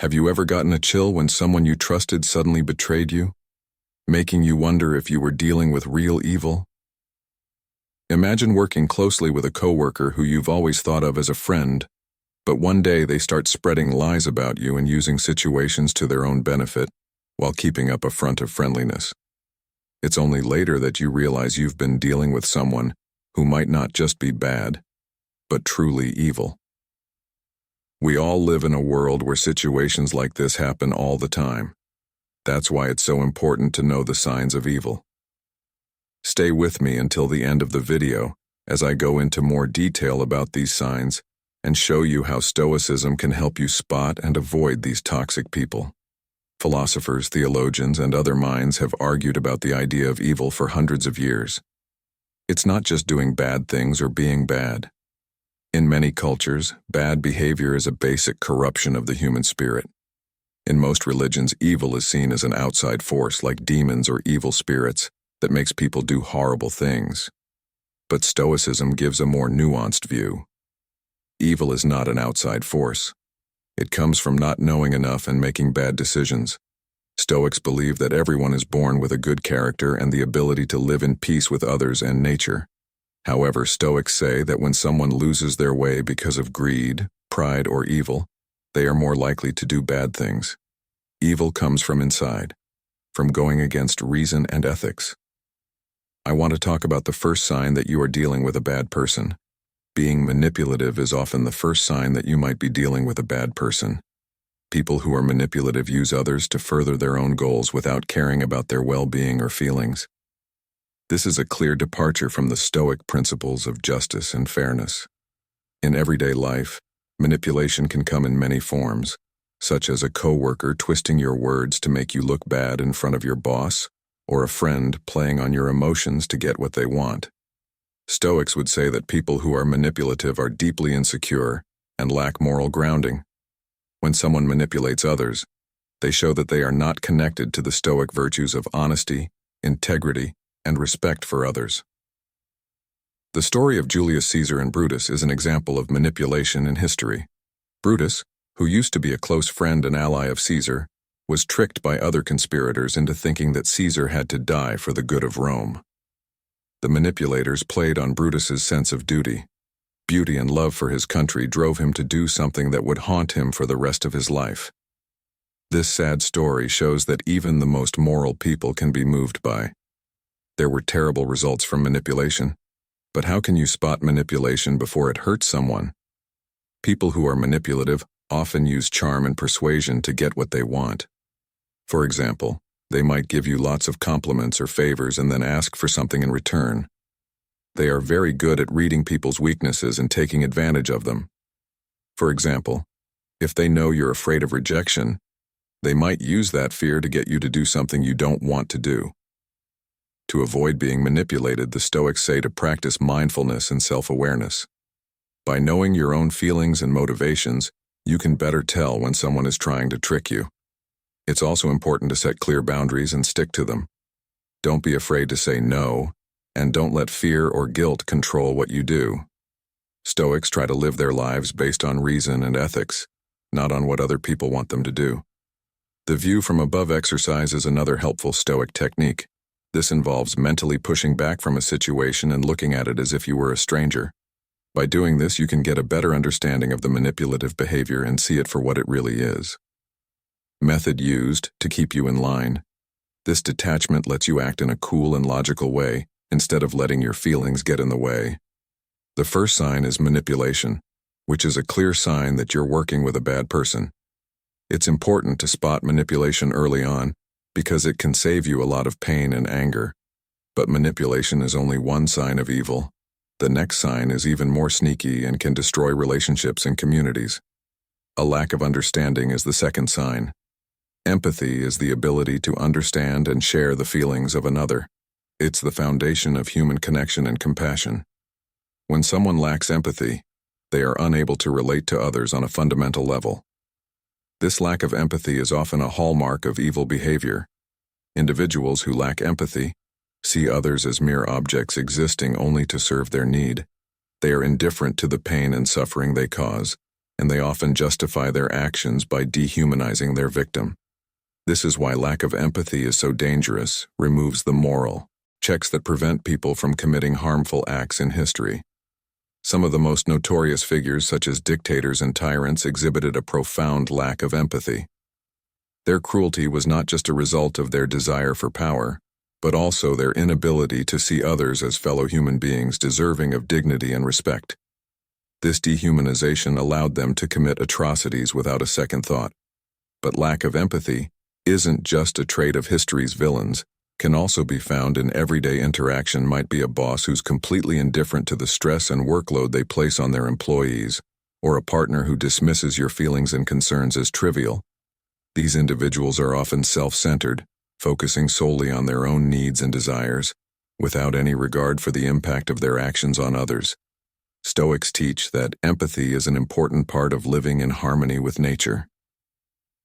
Have you ever gotten a chill when someone you trusted suddenly betrayed you, making you wonder if you were dealing with real evil? Imagine working closely with a coworker who you've always thought of as a friend, but one day they start spreading lies about you and using situations to their own benefit while keeping up a front of friendliness. It's only later that you realize you've been dealing with someone who might not just be bad, but truly evil. We all live in a world where situations like this happen all the time. That's why it's so important to know the signs of evil. Stay with me until the end of the video as I go into more detail about these signs and show you how Stoicism can help you spot and avoid these toxic people. Philosophers, theologians, and other minds have argued about the idea of evil for hundreds of years. It's not just doing bad things or being bad. In many cultures, bad behavior is a basic corruption of the human spirit. In most religions, evil is seen as an outside force like demons or evil spirits that makes people do horrible things. But Stoicism gives a more nuanced view. Evil is not an outside force. It comes from not knowing enough and making bad decisions. Stoics believe that everyone is born with a good character and the ability to live in peace with others and nature. However, Stoics say that when someone loses their way because of greed, pride, or evil, they are more likely to do bad things. Evil comes from inside, from going against reason and ethics. I want to talk about the first sign that you are dealing with a bad person. Being manipulative is often the first sign that you might be dealing with a bad person. People who are manipulative use others to further their own goals without caring about their well-being or feelings. This is a clear departure from the Stoic principles of justice and fairness. In everyday life, manipulation can come in many forms, such as a coworker twisting your words to make you look bad in front of your boss, or a friend playing on your emotions to get what they want. Stoics would say that people who are manipulative are deeply insecure and lack moral grounding. When someone manipulates others, they show that they are not connected to the Stoic virtues of honesty, integrity, and respect for others. The story of Julius Caesar and Brutus is an example of manipulation in history. Brutus, who used to be a close friend and ally of Caesar, was tricked by other conspirators into thinking that Caesar had to die for the good of Rome. The manipulators played on Brutus's sense of duty. Beauty and love for his country drove him to do something that would haunt him for the rest of his life. This sad story shows that even the most moral people can be moved by. There were terrible results from manipulation, but how can you spot manipulation before it hurts someone? People who are manipulative often use charm and persuasion to get what they want. For example, they might give you lots of compliments or favors and then ask for something in return. They are very good at reading people's weaknesses and taking advantage of them. For example, if they know you're afraid of rejection, they might use that fear to get you to do something you don't want to do. To avoid being manipulated, the Stoics say to practice mindfulness and self-awareness. By knowing your own feelings and motivations, you can better tell when someone is trying to trick you. It's also important to set clear boundaries and stick to them. Don't be afraid to say no, and don't let fear or guilt control what you do. Stoics try to live their lives based on reason and ethics, not on what other people want them to do. The view from above exercise is another helpful Stoic technique. This involves mentally pushing back from a situation and looking at it as if you were a stranger. By doing this, you can get a better understanding of the manipulative behavior and see it for what it really is. Method used to keep you in line. This detachment lets you act in a cool and logical way instead of letting your feelings get in the way. The first sign is manipulation, which is a clear sign that you're working with a bad person. It's important to spot manipulation early on because it can save you a lot of pain and anger. But manipulation is only one sign of evil. The next sign is even more sneaky and can destroy relationships and communities. A lack of understanding is the second sign. Empathy is the ability to understand and share the feelings of another. It's the foundation of human connection and compassion. When someone lacks empathy, they are unable to relate to others on a fundamental level. This lack of empathy is often a hallmark of evil behavior. Individuals who lack empathy see others as mere objects existing only to serve their need. They are indifferent to the pain and suffering they cause, and they often justify their actions by dehumanizing their victim. This is why lack of empathy is so dangerous, removes the moral checks that prevent people from committing harmful acts in history. Some of the most notorious figures, such as dictators and tyrants, exhibited a profound lack of empathy. Their cruelty was not just a result of their desire for power, but also their inability to see others as fellow human beings deserving of dignity and respect. This dehumanization allowed them to commit atrocities without a second thought. But lack of empathy isn't just a trait of history's villains, can also be found in everyday interaction. Might be a boss who's completely indifferent to the stress and workload they place on their employees, or a partner who dismisses your feelings and concerns as trivial. These individuals are often self-centered, focusing solely on their own needs and desires, without any regard for the impact of their actions on others. Stoics teach that empathy is an important part of living in harmony with nature.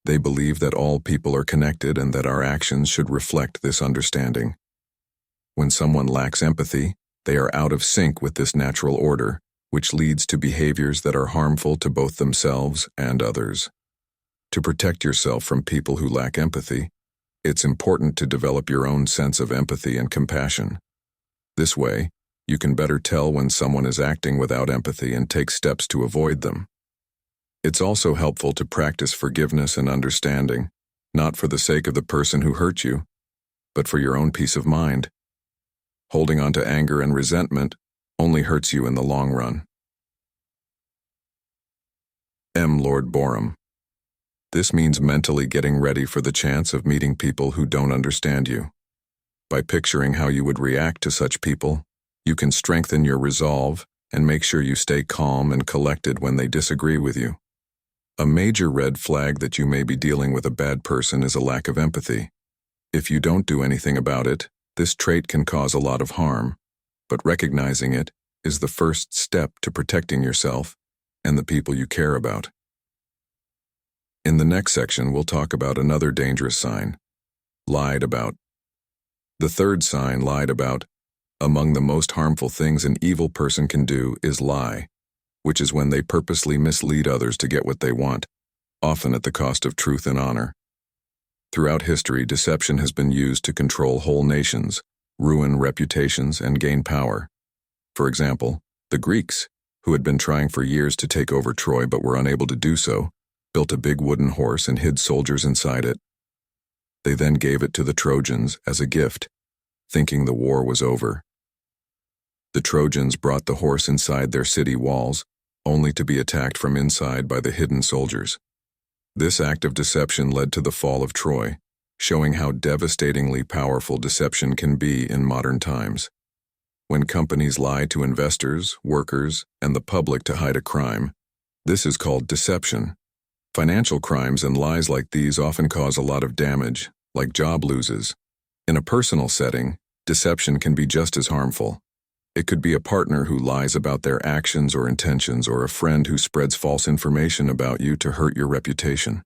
They believe that all people are connected and that our actions should reflect this understanding. When someone lacks empathy, they are out of sync with this natural order, which leads to behaviors that are harmful to both themselves and others. To protect yourself from people who lack empathy, it's important to develop your own sense of empathy and compassion. This way, you can better tell when someone is acting without empathy and take steps to avoid them. It's also helpful to practice forgiveness and understanding, not for the sake of the person who hurt you, but for your own peace of mind. Holding on to anger and resentment only hurts you in the long run. Lord Borum. This means mentally getting ready for the chance of meeting people who don't understand you. By picturing how you would react to such people, you can strengthen your resolve and make sure you stay calm and collected when they disagree with you. A major red flag that you may be dealing with a bad person is a lack of empathy. If you don't do anything about it, this trait can cause a lot of harm, but recognizing it is the first step to protecting yourself and the people you care about. In the next section, we'll talk about another dangerous sign: lied about. The third sign, lied about. Among the most harmful things an evil person can do is lie, which is when they purposely mislead others to get what they want, often at the cost of truth and honor. Throughout history, deception has been used to control whole nations, ruin reputations, and gain power. For example, the Greeks, who had been trying for years to take over Troy but were unable to do so, built a big wooden horse and hid soldiers inside it. They then gave it to the Trojans as a gift, thinking the war was over. The Trojans brought the horse inside their city walls, only to be attacked from inside by the hidden soldiers. This act of deception led to the fall of Troy, showing how devastatingly powerful deception can be in modern times. When companies lie to investors, workers, and the public to hide a crime, this is called deception. Financial crimes and lies like these often cause a lot of damage, like job losses. In a personal setting, deception can be just as harmful. It could be a partner who lies about their actions or intentions, or a friend who spreads false information about you to hurt your reputation.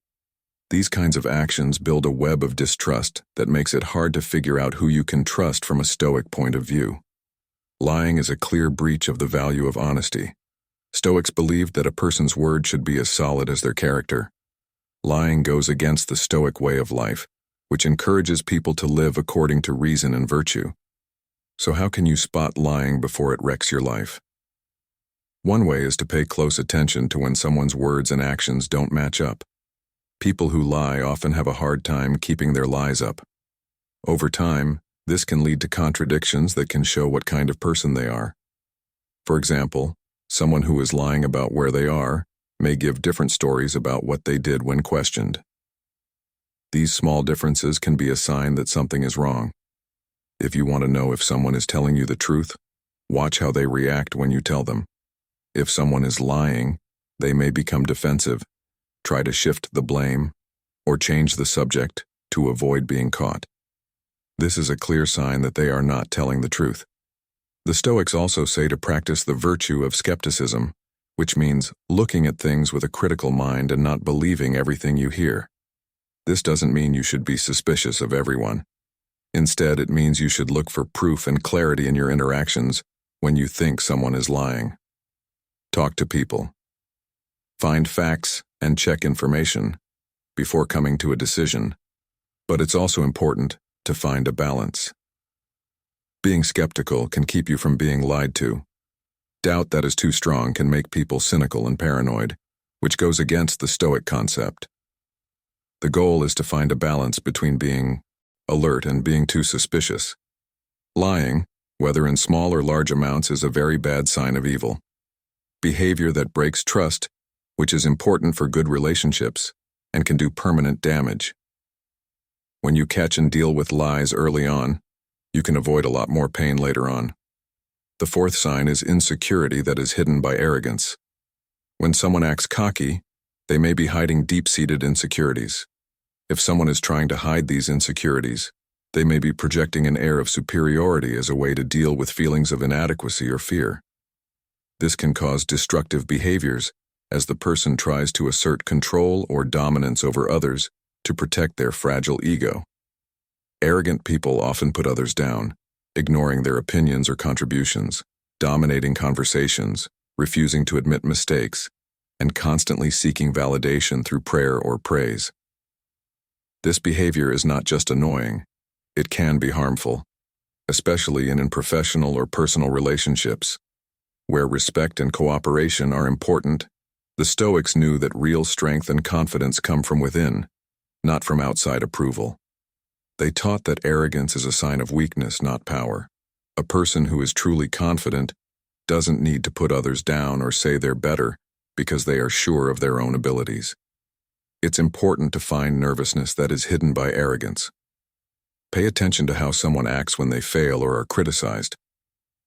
These kinds of actions build a web of distrust that makes it hard to figure out who you can trust from a Stoic point of view. Lying is a clear breach of the value of honesty. Stoics believed that a person's word should be as solid as their character. Lying goes against the Stoic way of life, which encourages people to live according to reason and virtue. So how can you spot lying before it wrecks your life? One way is to pay close attention to when someone's words and actions don't match up. People who lie often have a hard time keeping their lies up. Over time, this can lead to contradictions that can show what kind of person they are. For example, someone who is lying about where they are may give different stories about what they did when questioned. These small differences can be a sign that something is wrong. If you want to know if someone is telling you the truth, watch how they react when you tell them. If someone is lying, they may become defensive, try to shift the blame, or change the subject to avoid being caught. This is a clear sign that they are not telling the truth. The Stoics also say to practice the virtue of skepticism, which means looking at things with a critical mind and not believing everything you hear. This doesn't mean you should be suspicious of everyone. Instead, it means you should look for proof and clarity in your interactions when you think someone is lying. Talk to people. Find facts and check information before coming to a decision, but it's also important to find a balance. Being skeptical can keep you from being lied to. Doubt that is too strong can make people cynical and paranoid, which goes against the Stoic concept. The goal is to find a balance between being alert and being too suspicious. Lying, whether in small or large amounts, is a very bad sign of evil. Behavior that breaks trust, which is important for good relationships, and can do permanent damage. When you catch and deal with lies early on, you can avoid a lot more pain later on. The fourth sign is insecurity that is hidden by arrogance. When someone acts cocky, they may be hiding deep-seated insecurities. If someone is trying to hide these insecurities, they may be projecting an air of superiority as a way to deal with feelings of inadequacy or fear. This can cause destructive behaviors as the person tries to assert control or dominance over others to protect their fragile ego. Arrogant people often put others down, ignoring their opinions or contributions, dominating conversations, refusing to admit mistakes, and constantly seeking validation through prayer or praise. This behavior is not just annoying, it can be harmful, especially in professional or personal relationships. Where respect and cooperation are important, the Stoics knew that real strength and confidence come from within, not from outside approval. They taught that arrogance is a sign of weakness, not power. A person who is truly confident doesn't need to put others down or say they're better because they are sure of their own abilities. It's important to find nervousness that is hidden by arrogance. Pay attention to how someone acts when they fail or are criticized.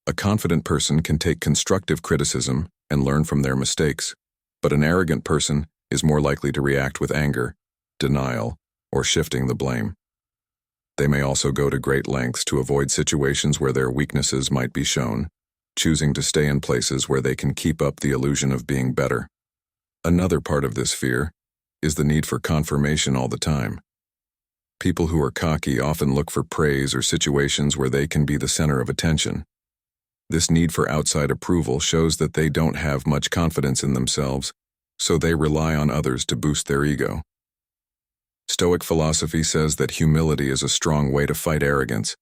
A confident person can take constructive criticism and learn from their mistakes, but an arrogant person is more likely to react with anger, denial, or shifting the blame. They may also go to great lengths to avoid situations where their weaknesses might be shown, choosing to stay in places where they can keep up the illusion of being better. Another part of this fear is the need for confirmation all the time. People who are cocky often look for praise or situations where they can be the center of attention. This need for outside approval shows that they don't have much confidence in themselves, so they rely on others to boost their ego. Stoic philosophy says that humility is a strong way to fight arrogance.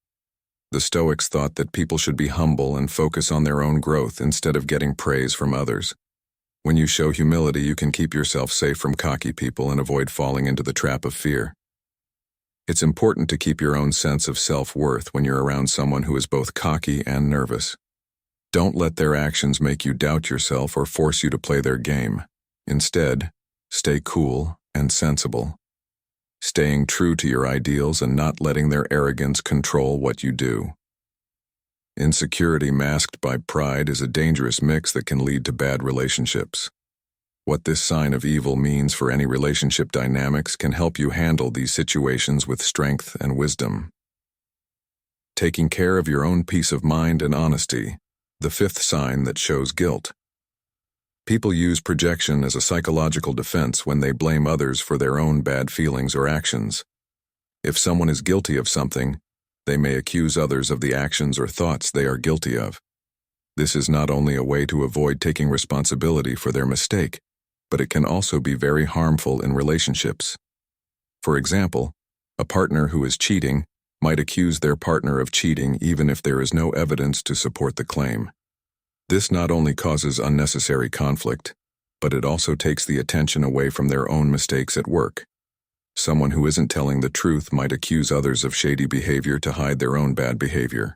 The Stoics thought that people should be humble and focus on their own growth instead of getting praise from others. When you show humility, you can keep yourself safe from cocky people and avoid falling into the trap of fear. It's important to keep your own sense of self-worth when you're around someone who is both cocky and nervous. Don't let their actions make you doubt yourself or force you to play their game. Instead, stay cool and sensible, staying true to your ideals and not letting their arrogance control what you do. Insecurity masked by pride is a dangerous mix that can lead to bad relationships. What this sign of evil means for any relationship dynamics can help you handle these situations with strength and wisdom. Taking care of your own peace of mind and honesty, the fifth sign that shows guilt. People use projection as a psychological defense when they blame others for their own bad feelings or actions. If someone is guilty of something, they may accuse others of the actions or thoughts they are guilty of. This is not only a way to avoid taking responsibility for their mistake, but it can also be very harmful in relationships. For example, a partner who is cheating might accuse their partner of cheating even if there is no evidence to support the claim. This not only causes unnecessary conflict, but it also takes the attention away from their own mistakes at work. Someone who isn't telling the truth might accuse others of shady behavior to hide their own bad behavior.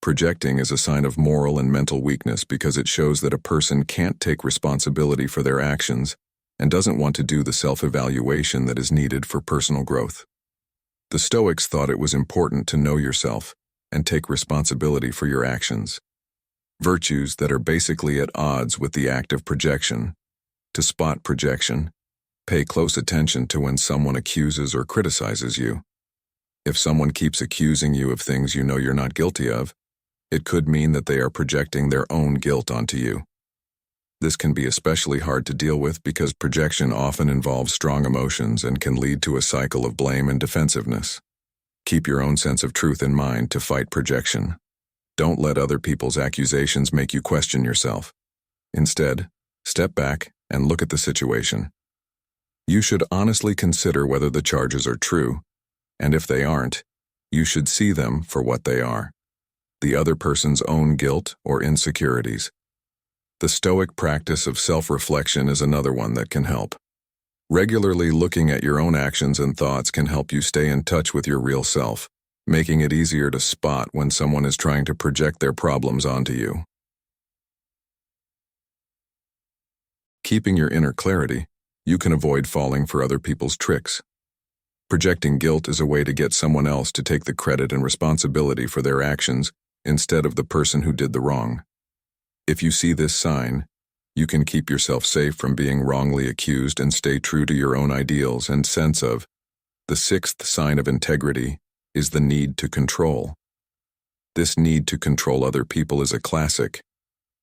Projecting is a sign of moral and mental weakness because it shows that a person can't take responsibility for their actions and doesn't want to do the self-evaluation that is needed for personal growth. The Stoics thought it was important to know yourself and take responsibility for your actions. Virtues that are basically at odds with the act of projection. To spot projection, pay close attention to when someone accuses or criticizes you. If someone keeps accusing you of things you know you're not guilty of, it could mean that they are projecting their own guilt onto you. This can be especially hard to deal with because projection often involves strong emotions and can lead to a cycle of blame and defensiveness. Keep your own sense of truth in mind to fight projection. Don't let other people's accusations make you question yourself. Instead, step back, and look at the situation. You should honestly consider whether the charges are true, and if they aren't, you should see them for what they are: the other person's own guilt or insecurities. The Stoic practice of self-reflection is another one that can help. Regularly looking at your own actions and thoughts can help you stay in touch with your real self, making it easier to spot when someone is trying to project their problems onto you. Keeping your inner clarity, you can avoid falling for other people's tricks. Projecting guilt is a way to get someone else to take the credit and responsibility for their actions instead of the person who did the wrong. If you see this sign, you can keep yourself safe from being wrongly accused and stay true to your own ideals and sense of. The sixth sign of integrity is the need to control. This need to control other people is a classic.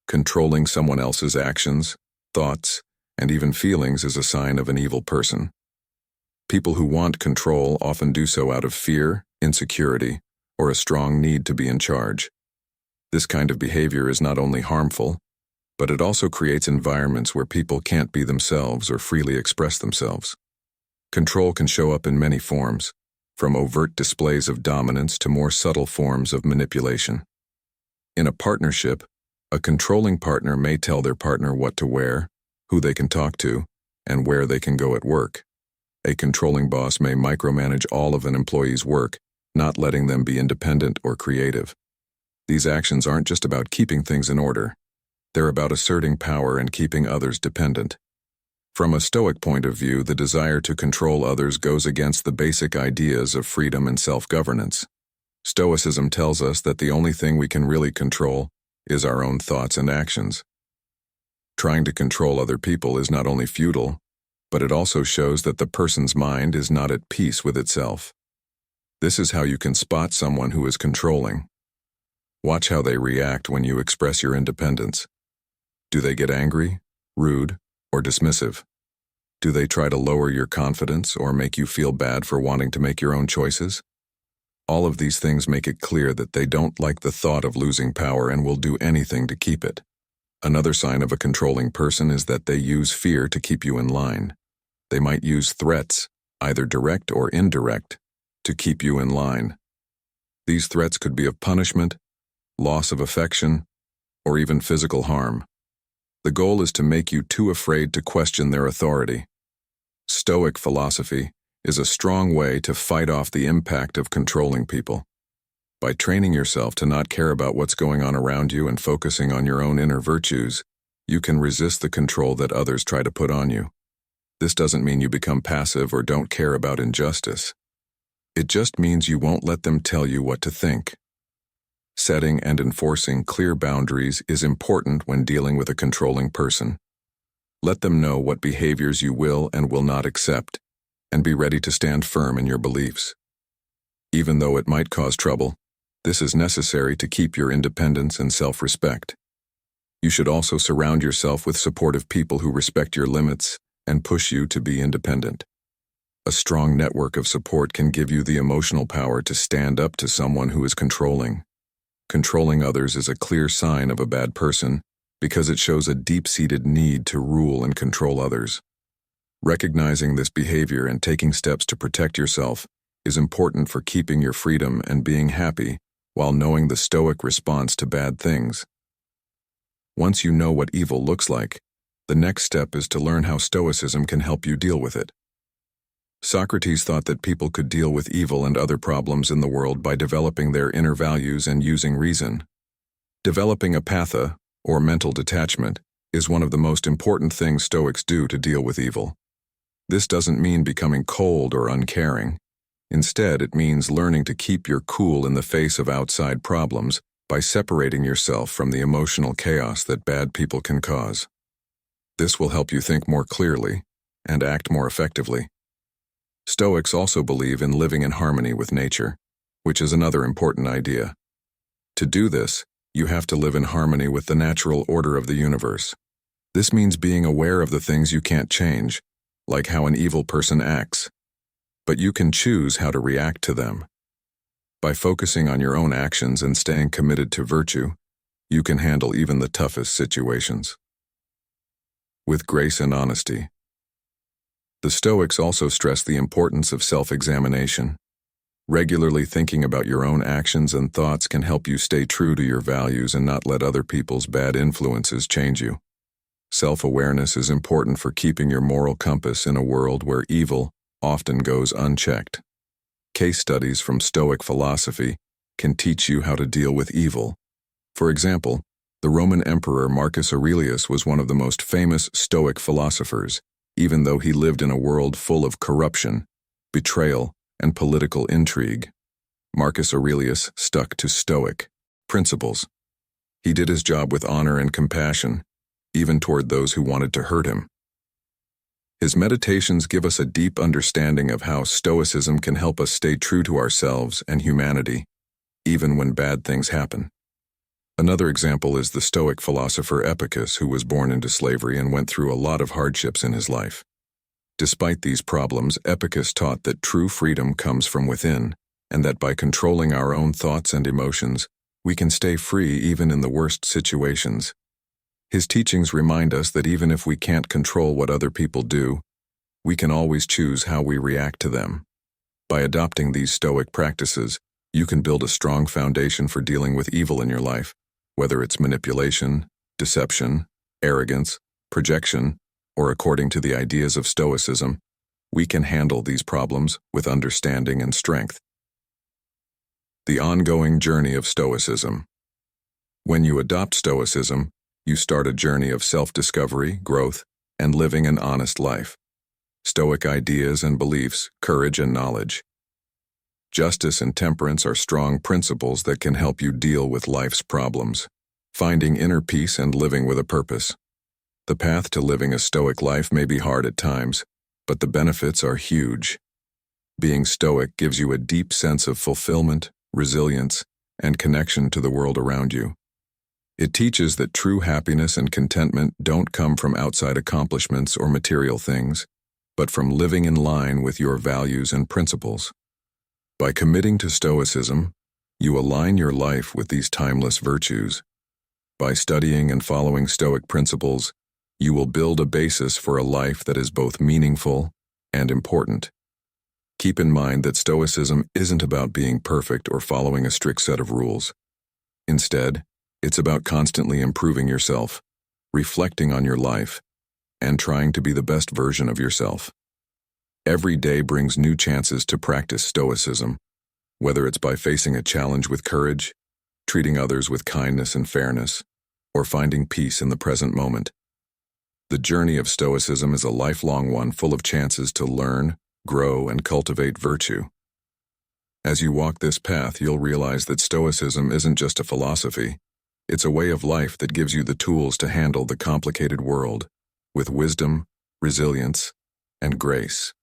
Controlling someone else's actions, thoughts, and even feelings is a sign of an evil person. People who want control often do so out of fear, insecurity, or a strong need to be in charge. This kind of behavior is not only harmful, but it also creates environments where people can't be themselves or freely express themselves. Control can show up in many forms, from overt displays of dominance to more subtle forms of manipulation. In a partnership, a controlling partner may tell their partner what to wear, who they can talk to, and where they can go at work. A controlling boss may micromanage all of an employee's work, not letting them be independent or creative. These actions aren't just about keeping things in order. They're about asserting power and keeping others dependent. From a Stoic point of view, the desire to control others goes against the basic ideas of freedom and self-governance. Stoicism tells us that the only thing we can really control is our own thoughts and actions. Trying to control other people is not only futile, but it also shows that the person's mind is not at peace with itself. This is how you can spot someone who is controlling. Watch how they react when you express your independence. Do they get angry, rude, or dismissive? Do they try to lower your confidence or make you feel bad for wanting to make your own choices? All of these things make it clear that they don't like the thought of losing power and will do anything to keep it. Another sign of a controlling person is that they use fear to keep you in line. They might use threats, either direct or indirect, to keep you in line. These threats could be of punishment, loss of affection, or even physical harm. The goal is to make you too afraid to question their authority. Stoic philosophy is a strong way to fight off the impact of controlling people. By training yourself to not care about what's going on around you and focusing on your own inner virtues, you can resist the control that others try to put on you. This doesn't mean you become passive or don't care about injustice. It just means you won't let them tell you what to think. Setting and enforcing clear boundaries is important when dealing with a controlling person. Let them know what behaviors you will and will not accept, and be ready to stand firm in your beliefs. Even though it might cause trouble, this is necessary to keep your independence and self-respect. You should also surround yourself with supportive people who respect your limits and push you to be independent. A strong network of support can give you the emotional power to stand up to someone who is controlling. Controlling others is a clear sign of a bad person because it shows a deep-seated need to rule and control others. Recognizing this behavior and taking steps to protect yourself is important for keeping your freedom and being happy while knowing the Stoic response to bad things. Once you know what evil looks like, the next step is to learn how Stoicism can help you deal with it. Socrates thought that people could deal with evil and other problems in the world by developing their inner values and using reason. Developing apathy, or mental detachment, is one of the most important things Stoics do to deal with evil. This doesn't mean becoming cold or uncaring. Instead, it means learning to keep your cool in the face of outside problems by separating yourself from the emotional chaos that bad people can cause. This will help you think more clearly and act more effectively. Stoics also believe in living in harmony with nature, which is another important idea. To do this, you have to live in harmony with the natural order of the universe. This means being aware of the things you can't change, like how an evil person acts, but you can choose how to react to them. By focusing on your own actions and staying committed to virtue, you can handle even the toughest situations. with grace and honesty. The Stoics also stress the importance of self-examination. Regularly thinking about your own actions and thoughts can help you stay true to your values and not let other people's bad influences change you. Self-awareness is important for keeping your moral compass in a world where evil often goes unchecked. Case studies from Stoic philosophy can teach you how to deal with evil. For example, the Roman Emperor Marcus Aurelius was one of the most famous Stoic philosophers, even though he lived in a world full of corruption, betrayal, and political intrigue. Marcus Aurelius stuck to Stoic principles. He did his job with honor and compassion, even toward those who wanted to hurt him. His meditations give us a deep understanding of how Stoicism can help us stay true to ourselves and humanity, even when bad things happen. Another example is the Stoic philosopher Epicurus, who was born into slavery and went through a lot of hardships in his life. Despite these problems, Epicurus taught that true freedom comes from within, and that by controlling our own thoughts and emotions, we can stay free even in the worst situations. His teachings remind us that even if we can't control what other people do, we can always choose how we react to them. By adopting these Stoic practices, you can build a strong foundation for dealing with evil in your life, whether it's manipulation, deception, arrogance, projection, or according to the ideas of Stoicism. We can handle these problems with understanding and strength. The ongoing journey of Stoicism. When you adopt Stoicism, you start a journey of self-discovery, growth, and living an honest life. Stoic ideas and beliefs, courage and knowledge. Justice and temperance are strong principles that can help you deal with life's problems, finding inner peace and living with a purpose. The path to living a Stoic life may be hard at times, but the benefits are huge. Being Stoic gives you a deep sense of fulfillment, resilience, and connection to the world around you. It teaches that true happiness and contentment don't come from outside accomplishments or material things, but from living in line with your values and principles. By committing to Stoicism, you align your life with these timeless virtues. By studying and following Stoic principles, you will build a basis for a life that is both meaningful and important. Keep in mind that Stoicism isn't about being perfect or following a strict set of rules. Instead, it's about constantly improving yourself, reflecting on your life, and trying to be the best version of yourself. Every day brings new chances to practice Stoicism, whether it's by facing a challenge with courage, treating others with kindness and fairness, or finding peace in the present moment. The journey of Stoicism is a lifelong one full of chances to learn, grow, and cultivate virtue. As you walk this path, you'll realize that Stoicism isn't just a philosophy. It's a way of life that gives you the tools to handle the complicated world with wisdom, resilience, and grace.